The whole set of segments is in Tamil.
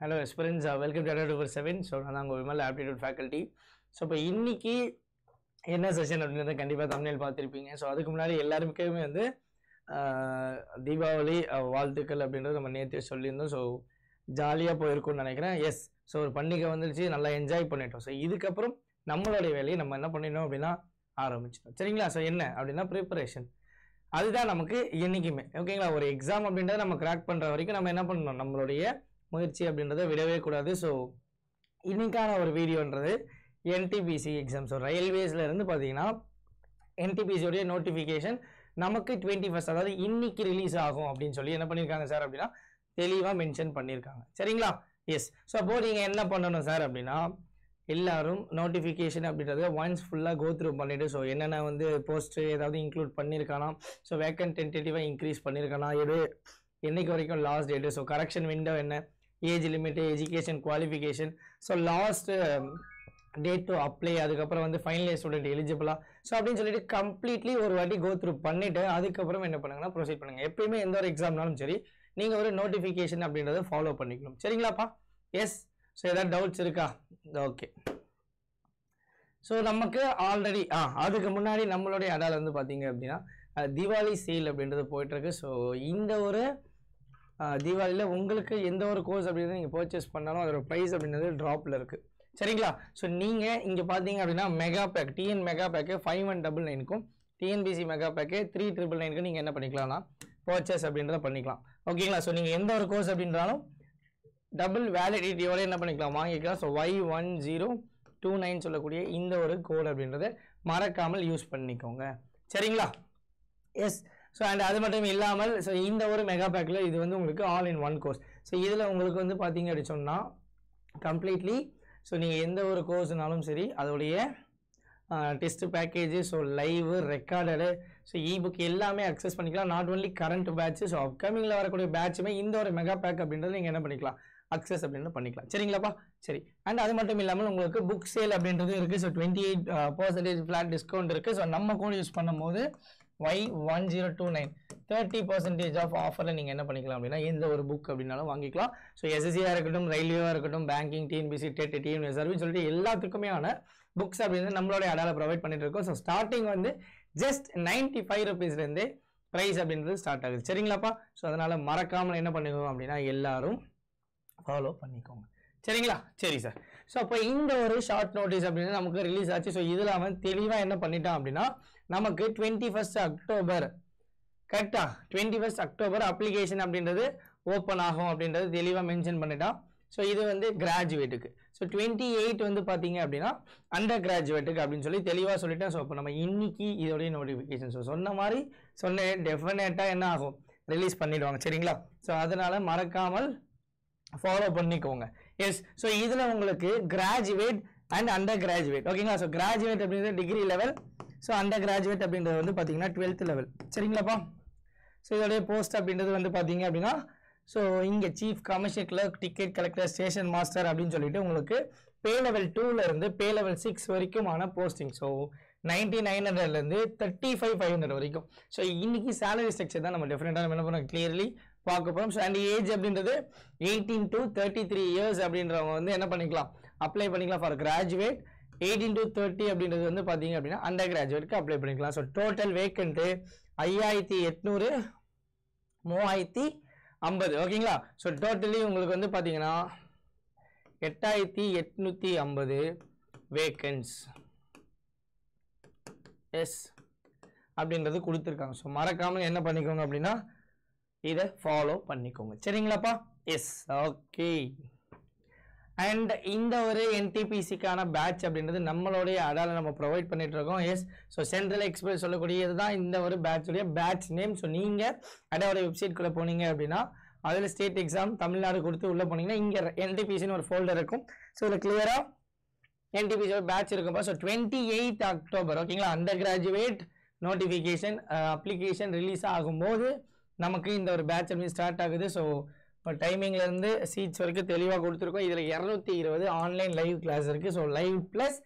Hello aspirants, welcome to Adult 7. So நான் உங்க விமல் aptitude faculty. So இப்போ இன்னைக்கு என்ன செஷன் அப்படின்றத கண்டிப்பா thumbnail பார்த்திருப்பீங்க. ஸோ அதுக்கு முன்னாடி எல்லாருக்குமே வந்து தீபாவளி வாழ்த்துக்கள் அப்படின்றது நம்ம நேற்று சொல்லியிருந்தோம். ஸோ ஜாலியாக போயிருக்கும்னு நினைக்கிறேன். எஸ், ஸோ ஒரு பண்டிகை வந்துருச்சு, நல்லா என்ஜாய் பண்ணிட்டோம். ஸோ இதுக்கப்புறம் நம்மளுடைய வேலையை நம்ம என்ன பண்ணிடணும் அப்படின்னா ஆரம்பிச்சிட்டோம். சரிங்களா? ஸோ என்ன அப்படின்னா ப்ரிப்பரேஷன். அதுதான் நமக்கு என்னைக்குமே ஓகேங்களா. ஒரு எக்ஸாம் அப்படின்றத நம்ம கிராக் பண்ணுற வரைக்கும் நம்ம என்ன பண்ணணும், நம்மளுடைய முயற்சி அப்படின்றத விடவே கூடாது. ஸோ இன்னைக்கான ஒரு வீடியோன்றது என்டிபிசி எக்ஸாம். ஸோ ரயில்வேஸ்ல இருந்து பார்த்தீங்கன்னா என்டிபிசியோடைய நோட்டிஃபிகேஷன் நமக்கு 21st, அதாவது இன்னைக்கு ரிலீஸ் ஆகும் அப்படின்னு சொல்லி என்ன பண்ணியிருக்காங்க சார் அப்படின்னா தெளிவாக மென்ஷன் பண்ணியிருக்காங்க. சரிங்களா? எஸ். ஸோ அப்போ நீங்கள் என்ன பண்ணணும் சார் அப்படின்னா எல்லாரும் நோட்டிஃபிகேஷன் அப்படின்றத ஒன்ஸ் ஃபுல்லாக கோ த்ரூ பண்ணிவிட்டு, ஸோ என்னென்ன வந்து போஸ்ட்டு ஏதாவது இன்க்ளூட் பண்ணியிருக்கானா, ஸோ வேக்கன்ட் டென்டேட்டிவாக இன்க்ரீஸ் பண்ணியிருக்கானா, என்னைக்கு வரைக்கும் last date, so correction window என்ன, age limit, education qualification, so last date to apply, அதுக்கப்புறம் வந்து ஃபைனல் இயர் ஸ்டூடெண்ட் எலிஜிபிளா, ஸோ அப்படின்னு சொல்லிட்டு கம்ப்ளீட்லி ஒரு வாட்டி கோ த்ரூ பண்ணிவிட்டு அதுக்கப்புறம் என்ன பண்ணுங்கன்னா ப்ரொசீட் பண்ணுங்கள். எப்பயுமே எந்த ஒரு எக்ஸாம்னாலும் சரி நீங்கள் ஒரு நோட்டிஃபிகேஷன் அப்படின்றத ஃபாலோ பண்ணிக்கணும். சரிங்களாப்பா? எஸ். ஸோ ஏதாவது டவுட்ஸ் இருக்கா? ஓகே. ஸோ நமக்கு ஆல்ரெடி அதுக்கு முன்னாடி நம்மளுடைய அடால் வந்து பார்த்தீங்க அப்படின்னா தீபாவளி சேல் அப்படின்றது போயிட்டுருக்கு. ஸோ இந்த ஒரு தீபாவளியில் உங்களுக்கு எந்த ஒரு கோர்ஸ் அப்படின்றது நீங்கள் பர்ச்சேஸ் பண்ணாலும் அதோட ப்ரைஸ் அப்படின்றது ட்ராப்பில் இருக்குது. சரிங்களா? ஸோ நீங்கள் இங்கே பார்த்தீங்க அப்படின்னா mega pack, TN mega pack 5199க்கும் டிஎன்பிசி மெகா பேக்கு 3999க்கு நீங்கள் என்ன பண்ணிக்கலாம்னா பர்ச்சேஸ் அப்படின்றத பண்ணிக்கலாம். ஓகேங்களா? ஸோ நீங்கள் எந்த ஒரு கோர்ஸ் அப்படின்றாலும் டபுள் வேலிடிட்டியோட என்ன பண்ணிக்கலாம், வாங்கிக்கலாம். ஸோ Y1029 சொல்லக்கூடிய இந்த ஒரு கோட் அப்படின்றத மறக்காமல் யூஸ் பண்ணிக்கோங்க. சரிங்களா? எஸ். ஸோ அண்ட் அது மட்டும் இல்லாமல் ஸோ இந்த ஒரு மெகா பேக்கில் இது வந்து உங்களுக்கு all in one course. So இதில் உங்களுக்கு வந்து பார்த்தீங்க அப்படின்னு சொன்னால் கம்ப்ளீட்லி ஸோ நீங்கள் எந்த ஒரு கோர்ஸ்னாலும் சரி அதோடைய test package, so live recorded, so ebook எல்லாமே அக்சஸ் பண்ணிக்கலாம். Not only current batch, so அப்கமிங்கில் வரக்கூடிய பேட்சுமே இந்த ஒரு மெகா பேக் அப்படின்றது நீங்கள் என்ன பண்ணிக்கலாம், அக்சஸ் அப்படின்றது பண்ணிக்கலாம். சரிங்களாப்பா? சரி. அண்ட் அது மட்டும் இல்லாமல் உங்களுக்கு புக் சேல் அப்படின்றது இருக்குது. ஸோ 28% ஃப்ளாட் டிஸ்கவுண்ட் இருக்குது. ஸோ நம்ம கோட் யூஸ் பண்ணும்போது Y1029 30% ஆஃப் ஆஃபரில் நீங்கள் என்ன பண்ணிக்கலாம் அப்படின்னா எந்த ஒரு புக் அப்படின்னாலும் வாங்கிக்கலாம். ஸோ எஸ்எஸ்சியாக இருக்கட்டும், ரயில்வேவாக இருக்கட்டும், banking, TNPSC, TET, TNS service சொல்லிட்டு எல்லாத்துக்குமே புக்ஸ் அப்படின்னு நம்மளோட அடால ப்ரொவைட் பண்ணிட்டு இருக்கோம். ஸோ ஸ்டார்டிங் வந்து ஜஸ்ட் 95 rupeesலேருந்தே ப்ரைஸ் அப்படின்றது ஸ்டார்ட் ஆகுது. சரிங்களாப்பா? ஸோ அதனால் மறக்காமல் என்ன பண்ணிக்கோங்க அப்படின்னா எல்லாரும் ஃபாலோ பண்ணிக்கோங்க. சரிங்களா? சரி சார். ஸோ அப்போ இந்த ஒரு ஷார்ட் நோட்டீஸ் அப்படின்னு நமக்கு ரிலீஸ் ஆச்சு. ஸோ இதில் அவன் தெளிவாக என்ன பண்ணிட்டான் அப்படின்னா நமக்கு 21st October கரெக்டா 21st October அப்ளிகேஷன் அப்படின்றது ஓப்பன் ஆகும் அப்படின்றது தெளிவாக மென்ஷன் பண்ணிட்டான். ஸோ இது வந்து கிராஜுவேட்டுக்கு. ஸோ 28 வந்து பார்த்தீங்க அப்படின்னா அண்டர் கிராஜுவேட்டுக்கு அப்படின்னு சொல்லி தெளிவாக சொல்லிட்டேன். ஸோ அப்போ நம்ம இன்னைக்கு இதோடைய நோட்டிஃபிகேஷன் ஸோ சொன்ன மாதிரி டெஃபினட்டாக என்ன ஆகும், ரிலீஸ் பண்ணிடுவாங்க. சரிங்களா? ஸோ அதனால மறக்காமல் ஃபாலோ பண்ணிக்கோங்க. எஸ். ஸோ இதில் உங்களுக்கு கிராஜுவேட் அண்ட் அண்டர் கிராஜுவேட் ஓகேங்களா. ஸோ கிராஜுவேட் அப்படின்றது degree level, so under graduate அப்படின்றது வந்து பார்த்தீங்கன்னா 12th லெவல். சரிங்களாப்பா? ஸோ இதோடைய போஸ்ட் அப்படின்றது வந்து பார்த்தீங்க அப்படின்னா ஸோ இங்கே chief commercial clerk, ticket collector, station master அப்படின்னு சொல்லிட்டு உங்களுக்கு பே லெவல் 2ல இருந்து பே லெவல் 6 வரைக்குமான போஸ்டிங். ஸோ 9900லேருந்து 35,500 வரைக்கும். ஸோ இன்னைக்கு சேலரி ஸ்ட்ரக்சர் தான் நம்ம டெஃபினட்டாக நம்ம என்ன பண்ணோம் கிளியர்லி பார்க்க போகிறோம். ஸோ அண்ட் ஏஜ் அப்படின்றது 18 to 33 years அப்படின்றவங்க வந்து என்ன பண்ணிக்கலாம், அப்ளை பண்ணிக்கலாம் ஃபார் கிராஜுவேட். 18 to 30 அப்படின்றது வந்து பார்த்தீங்க அப்படின்னா அண்டர் கிராஜுவேட்க்கு அப்ளை பண்ணிக்கலாம். ஸோ டோட்டல் வேக்கண்ட்டு 5800 3050 ஓகேங்களா. ஸோ டோட்டலி உங்களுக்கு வந்து பார்த்தீங்கன்னா 8850 வேக்கன்ஸ் எஸ் அப்படின்றது கொடுத்துருக்காங்க. ஸோ மறக்காமல் என்ன பண்ணிக்கோங்க அப்படின்னா இதை ஃபாலோ பண்ணிக்கோங்க. சரிங்களாப்பா? எஸ். ஓகே. அண்ட் இந்த ஒரு என்டிபிசிக்கான பேட்ச் அப்படின்றது நம்மளுடைய அடால நம்ம ப்ரொவைட் பண்ணிட்டு இருக்கோம். எஸ். ஸோ சென்ட்ரல் எக்ஸ்பிரஸ் சொல்லக்கூடியது தான் இந்த ஒரு பேட்சுடைய பேட்ச் நேம். ஸோ நீங்கள் அடாவோட வெப்சைட்குள்ளே போனீங்க அப்படின்னா அதில் ஸ்டேட் எக்ஸாம் தமிழ்நாடு கொடுத்து உள்ளே போனீங்கன்னா இங்கே என்டிபிசின்னு ஒரு ஃபோல்டர் இருக்கும். ஸோ இதில் கிளியராக என்டிபிசியோட பேட்ச் இருக்குப்பா. ஸோ 28th October ஓகேங்களா under graduate notification application release ஆகும்போது நமக்கு இந்த ஒரு பேட்ச் அப்படின்னு ஸ்டார்ட் ஆகுது. ஸோ இப்போ டைமிங்லேருந்து சீட்ஸ் வரைக்கும் தெளிவாக கொடுத்துருக்கோம். இதில் 220 ஆன்லைன் லைவ் கிளாஸ் இருக்குது. ஸோ லைவ் ப்ளஸ்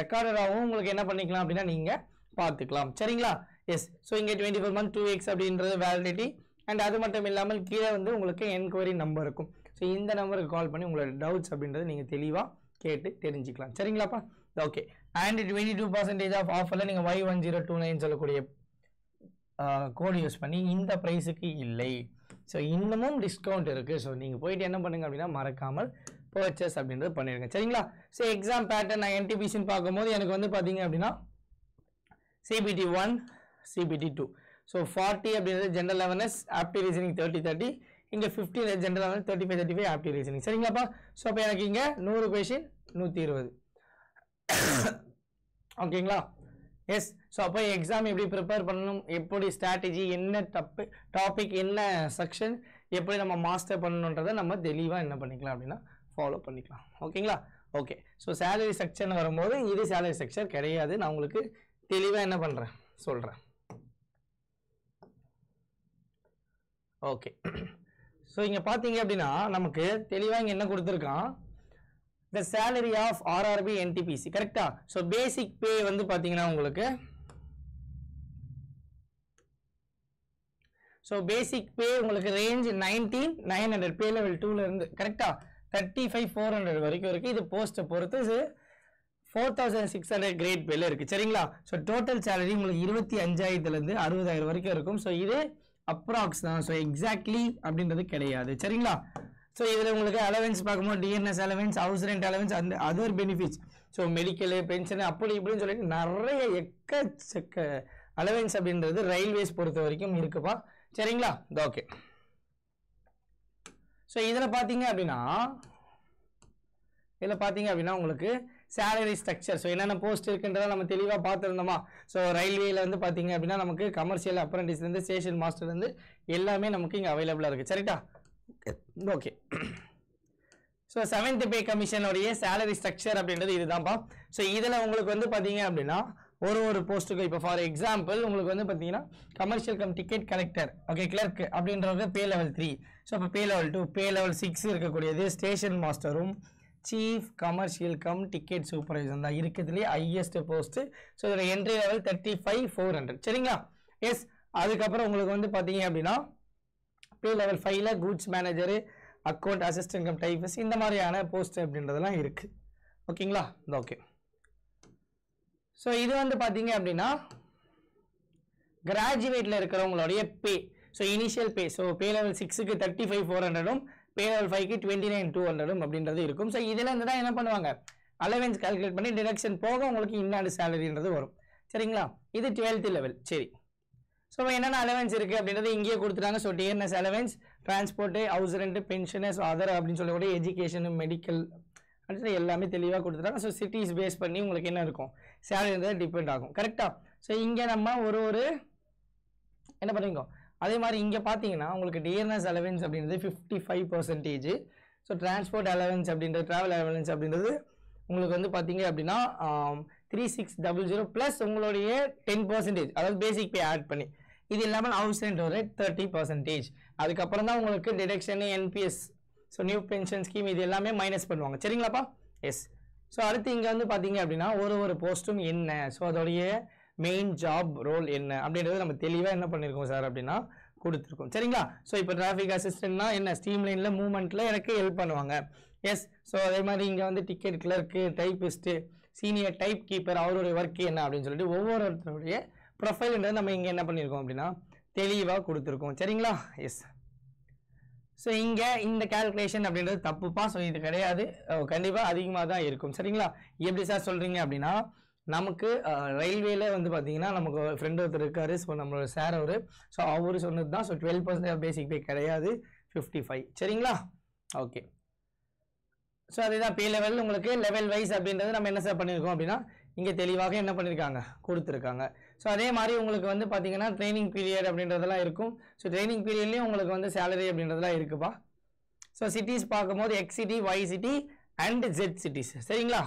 ரெக்கார்டராகவும் உங்களுக்கு என்ன பண்ணிக்கலாம் அப்படின்னா நீங்கள் பார்த்துக்கலாம். சரிங்களா? எஸ். ஸோ இங்கே 24 month 2 weeks அப்படின்றது வேலிடிட்டி, அண்ட் அது மட்டும் இல்லாமல் கீழே வந்து உங்களுக்கு என்கொயரி நம்பர் இருக்கும். ஸோ இந்த நம்பருக்கு கால் பண்ணி உங்களோட டவுட்ஸ் அப்படின்றத நீங்கள் தெளிவாக கேட்டு தெரிஞ்சுக்கலாம். சரிங்களாப்பா? ஓகே. அண்ட் 22% ஆஃப் ஆஃபரில் நீங்கள் Y1029 சொல்லக்கூடிய கோடு யூஸ் பண்ணி இந்த ப்ரைஸுக்கு இல்லை. ஸோ இன்னமும் டிஸ்கவுண்ட் இருக்குது. ஸோ நீங்கள் போயிட்டு என்ன பண்ணுங்க அப்படின்னா மறக்காமல் பர்ச்சேஸ் அப்படின்றது பண்ணிடுங்க. சரிங்களா? ஸோ எக்ஸாம் பேட்டர்ன் நான் என்டிபிசின்னு பார்க்கும்போது எனக்கு வந்து பார்த்தீங்க அப்படின்னா CBT 1 CBT 2. ஸோ 40 அப்படின்றது ஜென்ரல் அவேர்னஸ், ஆப்டி ரீசனிங் 30 இங்கே 50 ஜென்ரல் அவேர்னஸ் 35 ஆப்டி ரீசனிங். சரிங்களாப்பா? ஸோ அப்போ எனக்கு இங்கே 100 கொஷின் 120. ஓகேங்களா? எஸ். ஸோ அப்போ எக்ஸாம் எப்படி ப்ரிப்பேர் பண்ணணும், எப்படி ஸ்ட்ராட்டஜி, என்ன டாபிக், என்ன செக்ஷன், எப்படி நம்ம மாஸ்டர் பண்ணணுன்றதை நம்ம தெளிவாக என்ன பண்ணிக்கலாம் அப்படின்னா ஃபாலோ பண்ணிக்கலாம். ஓகேங்களா? ஓகே. ஸோ சேலரி செக்ஷன் வரும்போது இது சேலரி செக்ஷன் கிடையாது. நான் உங்களுக்கு தெளிவாக என்ன பண்ணுறேன் சொல்கிறேன். ஓகே. ஸோ இங்கே பார்த்தீங்க அப்படின்னா நமக்கு தெளிவாக இங்கே என்ன கொடுத்துருக்கான், the salary of RRB NTPC. கரெக்டா? ஸோ பேசிக் பே வந்து பார்த்தீங்கன்னா உங்களுக்கு ஸோ பேசிக் பே உங்களுக்கு ரேஞ்ச் 19,900 பே லெவல் 2ல இருந்து கரெக்டா 35,400 வரைக்கும் இருக்குது. இது போஸ்ட்டை பொறுத்து 4,600 கிரேட் பேல இருக்குது. சரிங்களா? ஸோ டோட்டல் சேலரி உங்களுக்கு 25,000 60,000 வரைக்கும் இருக்கும். ஸோ இது அப்ராக்ஸ் தான். ஸோ எக்ஸாக்ட்லி அப்படின்றது கிடையாது. சரிங்களா? ஸோ இதில் உங்களுக்கு அலவன்ஸ் பார்க்கும்போது டிஎன்எஸ் அலவன்ஸ், ஹவுஸ் ரெண்ட் அலவன்ஸ், அந்த other benefits, so medical, pension அப்படி இப்படின்னு சொல்லிட்டு நிறைய எக்கச்சக்க அலவன்ஸ் அப்படின்றது ரயில்வேஸ் பொறுத்த வரைக்கும் இருக்குப்பா. சரிங்களா? ஓகே. ஸோ இதில் பார்த்தீங்க அப்படின்னா உங்களுக்கு சேலரி ஸ்ட்ரக்சர், ஸோ என்னென்ன போஸ்ட் இருக்குன்றதை நம்ம தெளிவாக பார்த்துருந்தோமா. ஸோ ரயில்வேல வந்து பார்த்தீங்க அப்படின்னா நமக்கு கமர்ஷியல் அப்ரண்டிஸ்லேருந்து ஸ்டேஷன் மாஸ்டர்லேருந்து எல்லாமே நமக்கு இங்கே அவைலபிளாக இருக்குது. சரிட்டா? ஓகே. ஸோ 7th பே கமிஷனுடைய சேலரி ஸ்ட்ரக்சர் அப்படின்றது இதுதான்ப்பா. ஸோ இதில் உங்களுக்கு வந்து பார்த்தீங்க அப்படின்னா ஒரு போஸ்ட்டுக்கு இப்போ ஃபார் எக்ஸாம்பிள் உங்களுக்கு வந்து பார்த்தீங்கன்னா commercial cum ticket collector, okay, clerk அப்படின்றவங்க பே லெவல் 3. ஸோ இப்போ பே லெவல் 2, பே லெவல் 6 இருக்கக்கூடியது ஸ்டேஷன் மாஸ்டரும் chief commercial cum ticket supervisor தான் இருக்கிறதுலேயே ஹையஸ்ட் போஸ்ட்டு. ஸோ இதோட என்ட்ரி லெவல் 35,400. சரிங்களா? எஸ். அதுக்கப்புறம் உங்களுக்கு வந்து பார்த்தீங்க அப்படின்னா பே லெவல் 5ல goods manager, account assistant cum typist, இந்த மாதிரியான போஸ்ட் அப்படின்றதெல்லாம் இருக்குது. ஓகேங்களா? ஓகே. ஸோ இது வந்து பார்த்தீங்க அப்படின்னா கிராஜுவேட்டில் இருக்கிறவங்களுடைய pay. So initial pay, so pay level 6க்கு 35,400 பே லெவல் 5க்கு 29,200 அப்படின்றது இருக்கும். ஸோ இதில் இருந்து தான் என்ன பண்ணுவாங்க, அலவன்ஸ் கால்குலேட் பண்ணி டிடக்ஷன் போக உங்களுக்கு இன்னாடு சேலரின்றது வரும். சரிங்களா? இது 12th லெவல். சரி. ஸோ என்னென்ன அலவன்ஸ் இருக்குது அப்படின்றது இங்கேயே கொடுத்துட்டாங்க. So DNS allowance, transport, house rent, pension, so other அப்படின்னு சொல்லக்கூடிய எஜுகேஷனு, மெடிக்கல் அடுத்து எல்லாமே தெளிவாக கொடுத்துட்டாங்க. ஸோ சிட்டிஸ் பேஸ் பண்ணி உங்களுக்கு என்ன இருக்கும் சேலரி டிபெண்ட் ஆகும். கரெக்டாக? ஸோ இங்கே நம்ம ஒரு என்ன பண்ணிக்கோ. அதே மாதிரி இங்கே பார்த்தீங்கன்னா உங்களுக்கு டிஎன்எஸ் அலவன்ஸ் அப்படின்றது 55%. ஸோ டிரான்ஸ்போர்ட் அலவன்ஸ் அப்படின்றது, ட்ராவல் அலவன்ஸ் அப்படின்றது உங்களுக்கு வந்து பார்த்தீங்க அப்படின்னா 3600 ப்ளஸ் உங்களுடைய 10%, அதாவது பேசிக் பே ஆட் பண்ணி. இது இல்லாமல் ஹவுஸ் ரெண்ட் ஒரு 30%. அதுக்கப்புறம் தான் உங்களுக்கு deduction, NPS, so new pension scheme, இது எல்லாமே மைனஸ் பண்ணுவாங்க. சரிங்களாப்பா? எஸ். ஸோ அடுத்து இங்கே வந்து பார்த்தீங்க அப்படின்னா ஒரு போஸ்ட்டும் என்ன, ஸோ அதோடைய மெயின் ஜாப் ரோல் என்ன அப்படின்றது நம்ம தெளிவாக என்ன பண்ணியிருக்கோம் சார் அப்படின்னா கொடுத்துருக்கோம். சரிங்களா? ஸோ இப்போ டிராஃபிக் அசிஸ்டன்ட்னா என்ன, ஸ்ட்ரீம் லைனில் மூவ்மெண்ட்டில் எனக்கு ஹெல்ப் பண்ணுவாங்க. எஸ். ஸோ அதே மாதிரி இங்கே வந்து ticket clerk, typist, senior type keeper, அவருடைய ஒர்க் என்ன அப்படின்னு சொல்லிட்டு ஒவ்வொருத்தருடைய ப்ரொஃபைல்ன்றது நம்ம இங்கே என்ன பண்ணியிருக்கோம் அப்படின்னா தெளிவாக கொடுத்துருக்கோம். சரிங்களா? எஸ். ஸோ இங்கே இந்த கேல்குலேஷன் அப்படின்றது தப்புப்பா. ஸோ இது கிடையாது, கண்டிப்பாக அதிகமாக தான் இருக்கும். சரிங்களா? எப்படி சார் சொல்கிறீங்க அப்படின்னா நமக்கு ரயில்வேல வந்து பார்த்தீங்கன்னா நமக்கு ஃப்ரெண்ட் ஒருத்தர் இருக்காரு. ஸோ நம்மளோட சார் அவர், ஸோ அவர் சொன்னது தான். ஸோ 12% பேசிக் பே கிடையாது, 55. சரிங்களா? ஓகே. ஸோ அதுதான் பே லெவல். உங்களுக்கு லெவல் வைஸ் அப்படின்றது நம்ம என்ன சார் பண்ணியிருக்கோம் அப்படின்னா இங்கே தெளிவாக என்ன பண்ணியிருக்காங்க கொடுத்துருக்காங்க. ஸோ அதே மாதிரி உங்களுக்கு வந்து பார்த்தீங்கன்னா ட்ரைனிங் பீரியட் அப்படின்றதெல்லாம் இருக்கும். ஸோ ட்ரைனிங் பீரியட்லேயும் உங்களுக்கு வந்து சேலரி அப்படின்றதெல்லாம் இருக்குப்பா. ஸோ சிட்டிஸ் பார்க்கும்போது X city, Y city and Z cities. சரிங்களா?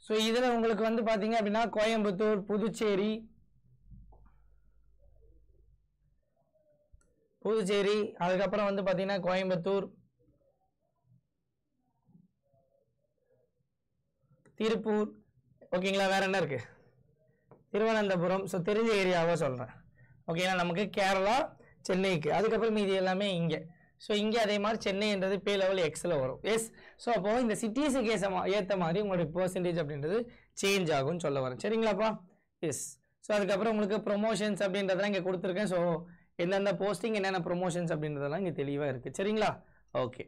ஸோ இதில் உங்களுக்கு வந்து பார்த்தீங்க அப்படின்னா கோயம்புத்தூர், புதுச்சேரி, அதுக்கப்புறம் வந்து பார்த்தீங்கன்னா கோயம்புத்தூர், திருப்பூர், ஓகேங்களா? வேற என்ன இருக்கு, திருவனந்தபுரம். ஸோ தெரிஞ்ச ஏரியாவாக சொல்கிறேன். ஓகேனா நமக்கு கேரளா சென்னைக்கு அதுக்கப்புறம் இது எல்லாமே இங்கே ஸோ இங்கே அதே மாதிரி சென்னைன்றது பே லெவல் எக்ஸில் வரும் எஸ் ஸோ அப்போது இந்த சிட்டிஸுக்கு ஏற்ற மாதிரி உங்களுடைய பர்சன்டேஜ் அப்படின்றது சேஞ்ச் ஆகும்னு சொல்ல வரேன் சரிங்களாப்பா எஸ் ஸோ அதுக்கப்புறம் உங்களுக்கு ப்ரொமோஷன்ஸ் அப்படின்றதெல்லாம் இங்கே கொடுத்துருக்கேன் ஸோ எந்தெந்த போஸ்டிங் என்னென்ன ப்ரொமோஷன்ஸ் அப்படின்றதெல்லாம் இங்கே தெளிவாக இருக்குது சரிங்களா ஓகே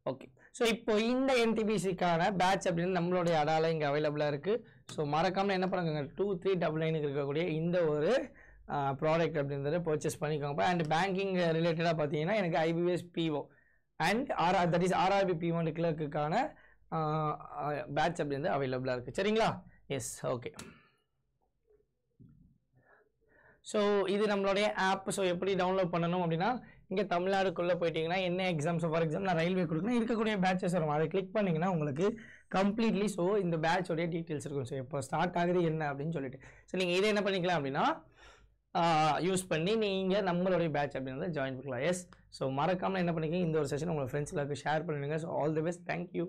ஓகே ஸோ இப்போ இந்த என்டிபிசிக்கான பேட்ச் அப்படின்னு நம்மளுடைய அடால இங்கே அவைலபிளாக இருக்குது ஸோ மறக்காமல் என்ன பண்ணுங்க 2399 இருக்கக்கூடிய இந்த ஒரு ப்ராடக்ட் அப்படின்றத பர்ச்சேஸ் பண்ணிக்கோங்க அண்ட் பேங்கிங் ரிலேட்டடாக பார்த்தீங்கன்னா எனக்கு IBPS PO and that is RRB P1 கிளர்க்குக்கான பேட்ச் அப்படின்றது அவைலபிளாக இருக்குது சரிங்களா எஸ் ஓகே ஸோ இது நம்மளுடைய ஆப் ஸோ எப்படி டவுன்லோட் பண்ணணும் அப்படின்னா இங்கே தமிழ்நாடுக்குள்ளே போயிட்டீங்கன்னா என்ன எக்ஸாம்ஸ் ஃபார் எக்ஸாம்பிள் நான் ரயில்வே கொடுக்கணும் இருக்கக்கூடிய பேட்சஸ் வரும் அதை கிளிக் பண்ணிங்கன்னா உங்களுக்கு கம்ப்ளீட்லி ஸோ இந்த பேட்சோடைய டீட்டெயில்ஸ் இருக்கும் ஸோ இப்போ ஸ்டார்ட் ஆகுது என்ன அப்படின்னு சொல்லிட்டு ஸோ நீங்கள் இதை என்ன பண்ணிக்கலாம் அப்படின்னா யூஸ் பண்ணி நீங்கள் நம்மளுடைய பேட்ச் அப்படின்றத ஜாயின் பண்ணிக்கலாம் எஸ் ஸோ மறக்காமல் என்ன பண்ணிக்கங்க இந்த ஒரு செஷன் உங்கள் ஃப்ரெண்ட்ஸ்களுக்கு ஷேர் பண்ணுங்கள் so all the best thank you